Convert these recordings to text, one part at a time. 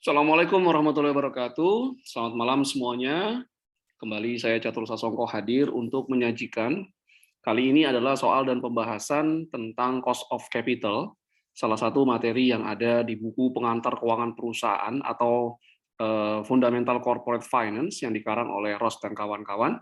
Assalamualaikum warahmatullahi wabarakatuh. Selamat malam semuanya. Kembali saya Catur Sasongko hadir untuk menyajikan. Kali ini adalah soal dan pembahasan tentang cost of capital, salah satu materi yang ada di buku pengantar keuangan perusahaan atau Fundamental Corporate Finance yang dikarang oleh Ross dan kawan-kawan.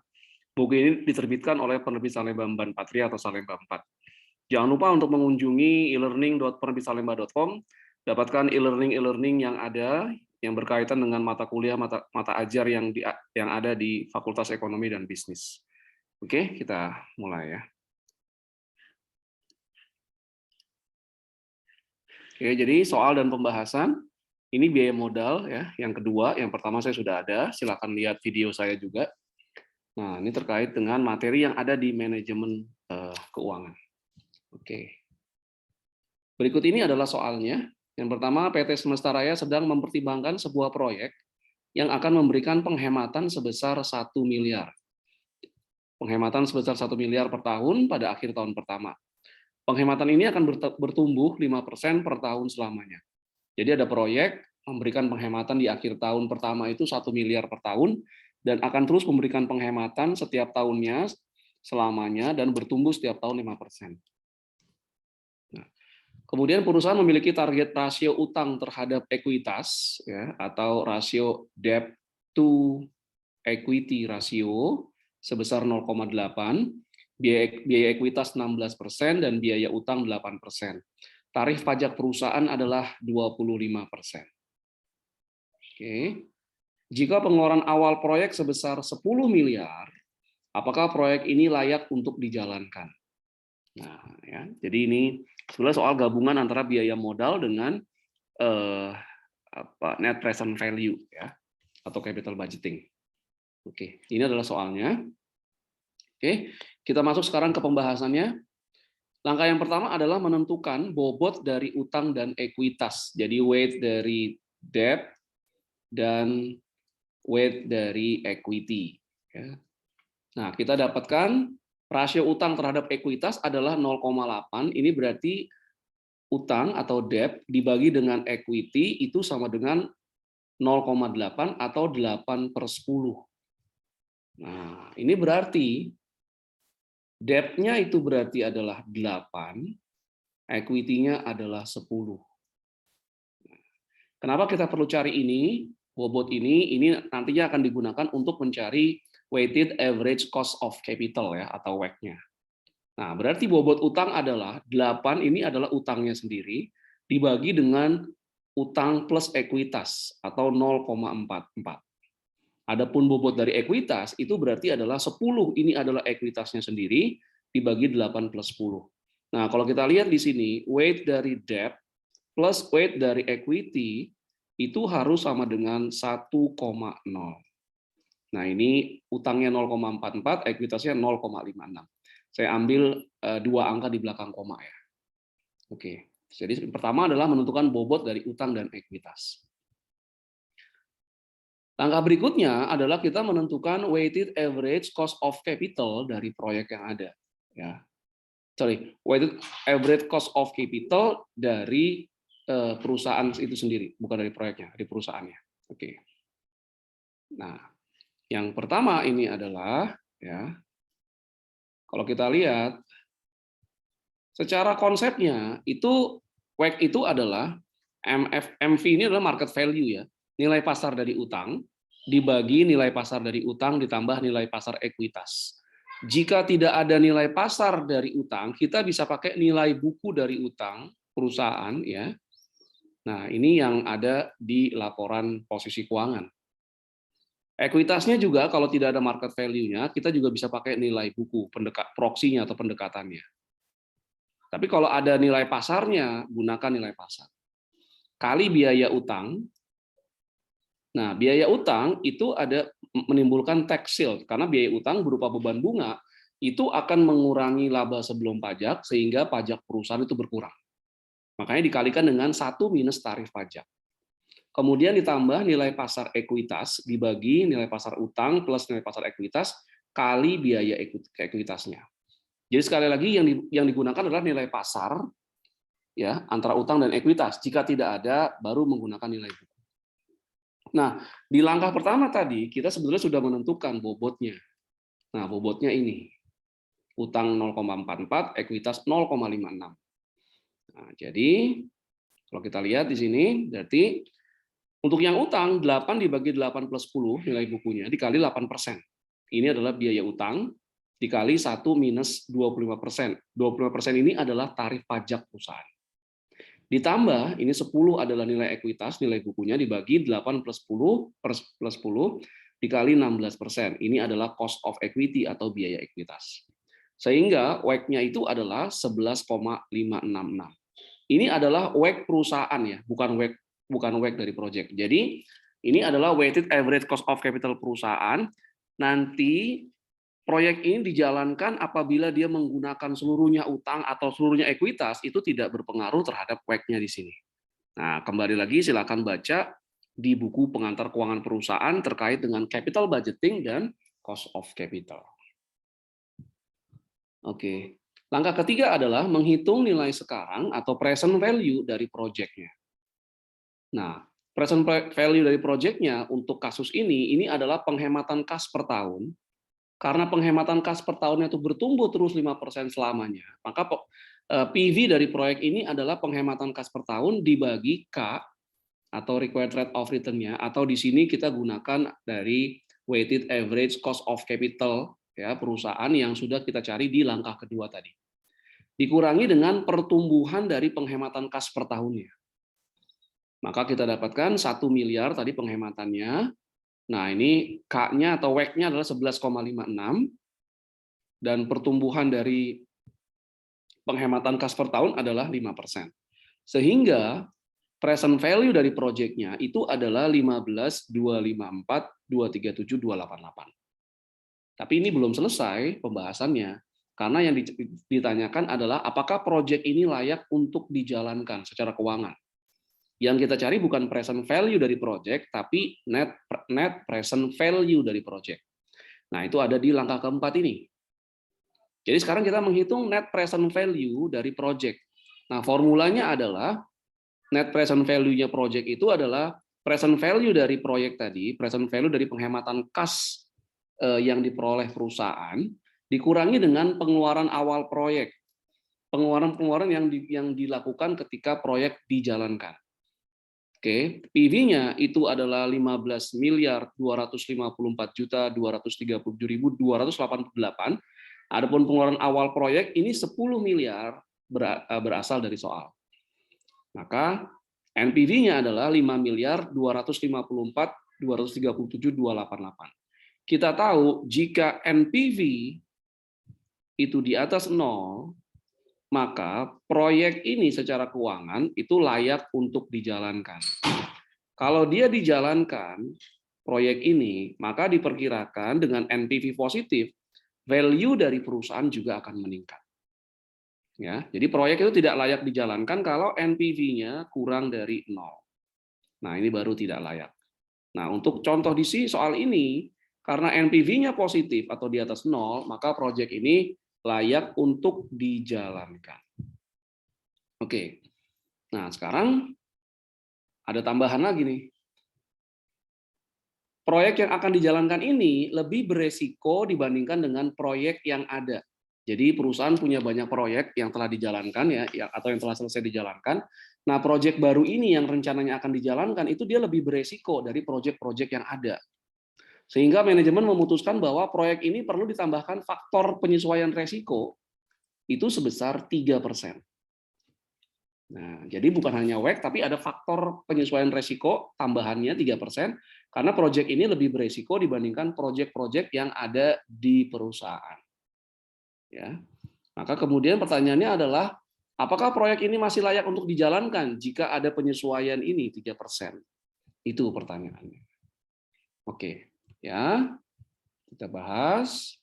Buku ini diterbitkan oleh penerbit Salemba Mban Patria atau Salemba 4. Jangan lupa untuk mengunjungi e-learning.penerbitsalemba.com, dapatkan e-learning yang ada yang berkaitan dengan mata kuliah, mata ajar yang ada di Fakultas Ekonomi dan Bisnis. Oke, kita mulai ya. Oke, jadi soal dan pembahasan ini biaya modal ya. Yang kedua, yang pertama saya sudah ada, silakan lihat video saya juga. Nah, ini terkait dengan materi yang ada di manajemen keuangan. Oke. Berikut ini adalah soalnya. Yang pertama, PT Semesta Raya sedang mempertimbangkan sebuah proyek yang akan memberikan penghematan sebesar 1 miliar. Penghematan sebesar 1 miliar per tahun pada akhir tahun pertama. Penghematan ini akan bertumbuh 5% per tahun selamanya. Jadi ada proyek memberikan penghematan di akhir tahun pertama itu 1 miliar per tahun, dan akan terus memberikan penghematan setiap tahunnya selamanya dan bertumbuh setiap tahun 5%. Kemudian perusahaan memiliki target rasio utang terhadap ekuitas ya, atau rasio debt to equity ratio sebesar 0,8, biaya ekuitas 16% dan biaya utang 8%. Tarif pajak perusahaan adalah 25%. Oke. Jika pengeluaran awal proyek sebesar 10 miliar, apakah proyek ini layak untuk dijalankan? Nah, ya, jadi ini sebenarnya soal gabungan antara biaya modal dengan net present value ya, atau capital budgeting. Oke, ini adalah soalnya. Oke, kita masuk sekarang ke pembahasannya. Langkah yang pertama adalah menentukan bobot dari utang dan ekuitas. Jadi weight dari debt dan weight dari equity. Ya. Nah, kita dapatkan rasio utang terhadap ekuitas adalah 0,8. Ini berarti utang atau debt dibagi dengan equity itu sama dengan 0,8 atau 8/10. Nah, ini berarti debt-nya itu berarti adalah 8, equity-nya adalah 10. Kenapa kita perlu cari ini? Bobot ini nantinya akan digunakan untuk mencari weighted average cost of capital ya, atau WACC-nya. Nah, berarti bobot utang adalah 8, ini adalah utangnya sendiri, dibagi dengan utang plus ekuitas, atau 0,44. Adapun bobot dari ekuitas, itu berarti adalah 10, ini adalah ekuitasnya sendiri, dibagi 8/10. Nah, kalau kita lihat di sini, weight dari debt plus weight dari equity, itu harus sama dengan 1,0. Nah, ini utangnya 0,44, ekuitasnya 0,56. Saya ambil 2 angka di belakang koma ya. Oke, jadi pertama adalah menentukan bobot dari utang dan ekuitas. Langkah berikutnya adalah kita menentukan weighted average cost of capital dari proyek yang ada. Ya, weighted average cost of capital dari perusahaan itu sendiri, bukan dari proyeknya, dari perusahaannya. Oke. Nah, yang pertama ini adalah ya, kalau kita lihat secara konsepnya itu WACC itu adalah MV ini adalah market value ya, nilai pasar dari utang dibagi nilai pasar dari utang ditambah nilai pasar ekuitas. Jika tidak ada nilai pasar dari utang, kita bisa pakai nilai buku dari utang perusahaan ya. Nah, ini yang ada di laporan posisi keuangan. Ekuitasnya juga kalau tidak ada market value-nya, kita juga bisa pakai nilai buku, proksinya atau pendekatannya. Tapi kalau ada nilai pasarnya, gunakan nilai pasar. Kali biaya utang. Nah, biaya utang itu ada menimbulkan tax shield, karena biaya utang berupa beban bunga, itu akan mengurangi laba sebelum pajak, sehingga pajak perusahaan itu berkurang. Makanya dikalikan dengan 1 minus tarif pajak. Kemudian ditambah nilai pasar ekuitas dibagi nilai pasar utang plus nilai pasar ekuitas kali biaya ekuitasnya. Jadi sekali lagi yang digunakan adalah nilai pasar ya antara utang dan ekuitas. Jika tidak ada baru menggunakan nilai buku. Nah, di langkah pertama tadi kita sebetulnya sudah menentukan bobotnya. Nah, bobotnya ini. Utang 0,44, ekuitas 0,56. Nah, jadi kalau kita lihat di sini, berarti untuk yang utang 8 dibagi 8 plus 10 nilai bukunya dikali 8%. Ini adalah biaya utang dikali 1 minus 25%. 25% ini adalah tarif pajak perusahaan. Ditambah, ini 10 adalah nilai ekuitas, nilai bukunya dibagi 8 plus 10 plus 10 dikali 16%. Ini adalah cost of equity atau biaya ekuitas. Sehingga WACC-nya itu adalah 11,566. Ini adalah WACC perusahaan ya, bukan WACC dari project. Jadi ini adalah weighted average cost of capital perusahaan. Nanti proyek ini dijalankan apabila dia menggunakan seluruhnya utang atau seluruhnya ekuitas, itu tidak berpengaruh terhadap WACC-nya di sini. Nah, kembali lagi silakan baca di buku pengantar keuangan perusahaan terkait dengan capital budgeting dan cost of capital. Oke. Langkah ketiga adalah menghitung nilai sekarang atau present value dari proyeknya. Nah, present value dari proyeknya untuk kasus ini adalah penghematan kas per tahun. Karena penghematan kas per tahunnya itu bertumbuh terus 5% selamanya, maka PV dari proyek ini adalah penghematan kas per tahun dibagi K atau required rate of return-nya, atau di sini kita gunakan dari weighted average cost of capital ya perusahaan yang sudah kita cari di langkah kedua tadi. Dikurangi dengan pertumbuhan dari penghematan kas per tahunnya. Maka kita dapatkan 1 miliar tadi penghematannya. Nah, ini K-nya atau WACC-nya adalah 11,56 dan pertumbuhan dari penghematan kas per tahun adalah 5%. Sehingga present value dari proyeknya itu adalah 15.254.237.288. Tapi ini belum selesai pembahasannya. Karena yang ditanyakan adalah apakah proyek ini layak untuk dijalankan secara keuangan. Yang kita cari bukan present value dari proyek, tapi net present value dari proyek. Nah, itu ada di langkah keempat ini. Jadi sekarang kita menghitung net present value dari proyek. Nah, formulanya adalah net present value-nya proyek itu adalah present value dari proyek tadi, present value dari penghematan kas yang diperoleh perusahaan, dikurangi dengan pengeluaran awal proyek. Pengeluaran-pengeluaran yang dilakukan ketika proyek dijalankan. Oke, PV-nya itu adalah 15.254.237.288. Adapun pengeluaran awal proyek ini 10 miliar berasal dari soal. Maka NPV-nya adalah 5.254.237.288. Kita tahu jika NPV itu di atas 0, maka proyek ini secara keuangan itu layak untuk dijalankan. Kalau dia dijalankan, proyek ini, maka diperkirakan dengan NPV positif, value dari perusahaan juga akan meningkat. Ya, jadi proyek itu tidak layak dijalankan kalau NPV-nya kurang dari 0. Nah, ini baru tidak layak. Nah, untuk contoh di sini soal ini, karena NPV-nya positif atau di atas 0, maka proyek ini layak untuk dijalankan. Oke. Nah, sekarang ada tambahan lagi nih. Proyek yang akan dijalankan ini lebih beresiko dibandingkan dengan proyek yang ada. Jadi perusahaan punya banyak proyek yang telah dijalankan ya atau yang telah selesai dijalankan. Nah, proyek baru ini yang rencananya akan dijalankan itu dia lebih beresiko dari proyek-proyek yang ada. Sehingga manajemen memutuskan bahwa proyek ini perlu ditambahkan faktor penyesuaian resiko itu sebesar 3%. Nah, jadi bukan hanya WACC, tapi ada faktor penyesuaian resiko tambahannya 3%, karena proyek ini lebih beresiko dibandingkan proyek-proyek yang ada di perusahaan. Ya. Maka kemudian pertanyaannya adalah, apakah proyek ini masih layak untuk dijalankan jika ada penyesuaian ini 3%? Itu pertanyaannya. Oke, ya. Kita bahas.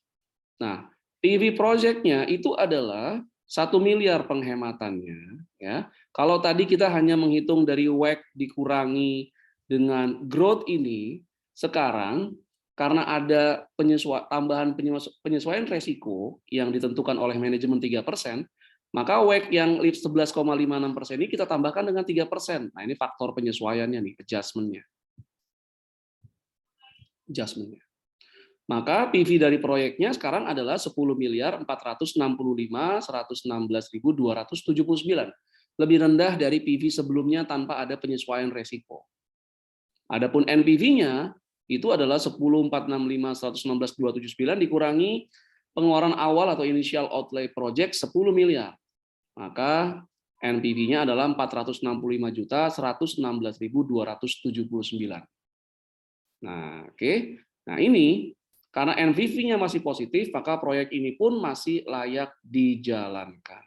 Nah, PV project-nya itu adalah 1 miliar penghematannya. Ya, kalau tadi kita hanya menghitung dari WACC dikurangi dengan growth ini, sekarang karena ada tambahan penyesuaian resiko yang ditentukan oleh manajemen 3%, maka WACC yang 11,56% ini kita tambahkan dengan 3%. Nah, ini faktor penyesuaiannya nih, adjustment-nya. adjustment-nya. Maka PV dari proyeknya sekarang adalah 10.465.116.279, lebih rendah dari PV sebelumnya tanpa ada penyesuaian resiko. Adapun NPV-nya itu adalah 10.465.116.279 dikurangi pengeluaran awal atau initial outlay project 10 miliar. Maka NPV-nya adalah 465.116.279. Nah, oke. Nah, ini karena NPV-nya masih positif, maka proyek ini pun masih layak dijalankan.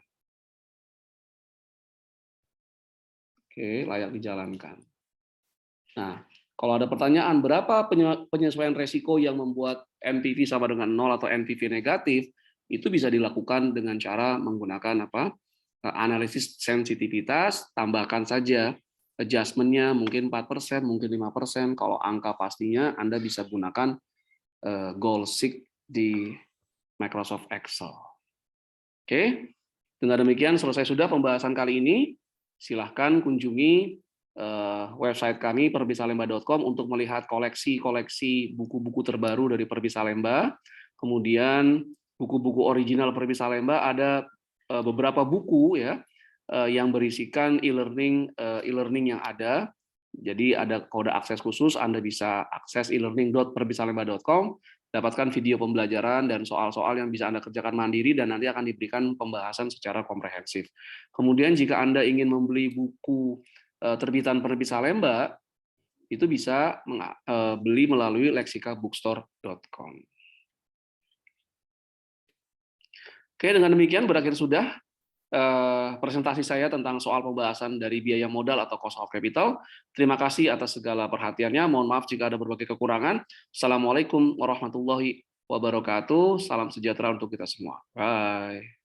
Oke, layak dijalankan. Nah, kalau ada pertanyaan berapa penyesuaian resiko yang membuat NPV sama dengan 0 atau NPV negatif, itu bisa dilakukan dengan cara menggunakan analisis sensitivitas, tambahkan saja adjustment-nya mungkin 4%, mungkin 5%. Kalau angka pastinya Anda bisa gunakan goal seek di Microsoft Excel. Oke, dengan demikian selesai sudah pembahasan kali ini. Silahkan kunjungi website kami perbisalemba.com untuk melihat koleksi buku-buku terbaru dari Perbisalemba. Kemudian buku-buku original Perbisalemba ada beberapa buku ya yang berisikan e-learning yang ada. Jadi ada kode akses khusus, Anda bisa akses e-learning.perbisalemba.com, dapatkan video pembelajaran dan soal-soal yang bisa Anda kerjakan mandiri dan nanti akan diberikan pembahasan secara komprehensif. Kemudian jika Anda ingin membeli buku terbitan Perbisalemba, itu bisa beli melalui lexikabookstore.com. Oke, dengan demikian berakhir sudah presentasi saya tentang soal pembahasan dari biaya modal atau cost of capital. Terima kasih atas segala perhatiannya. Mohon maaf jika ada berbagai kekurangan. Assalamualaikum warahmatullahi wabarakatuh. Salam sejahtera untuk kita semua. Bye.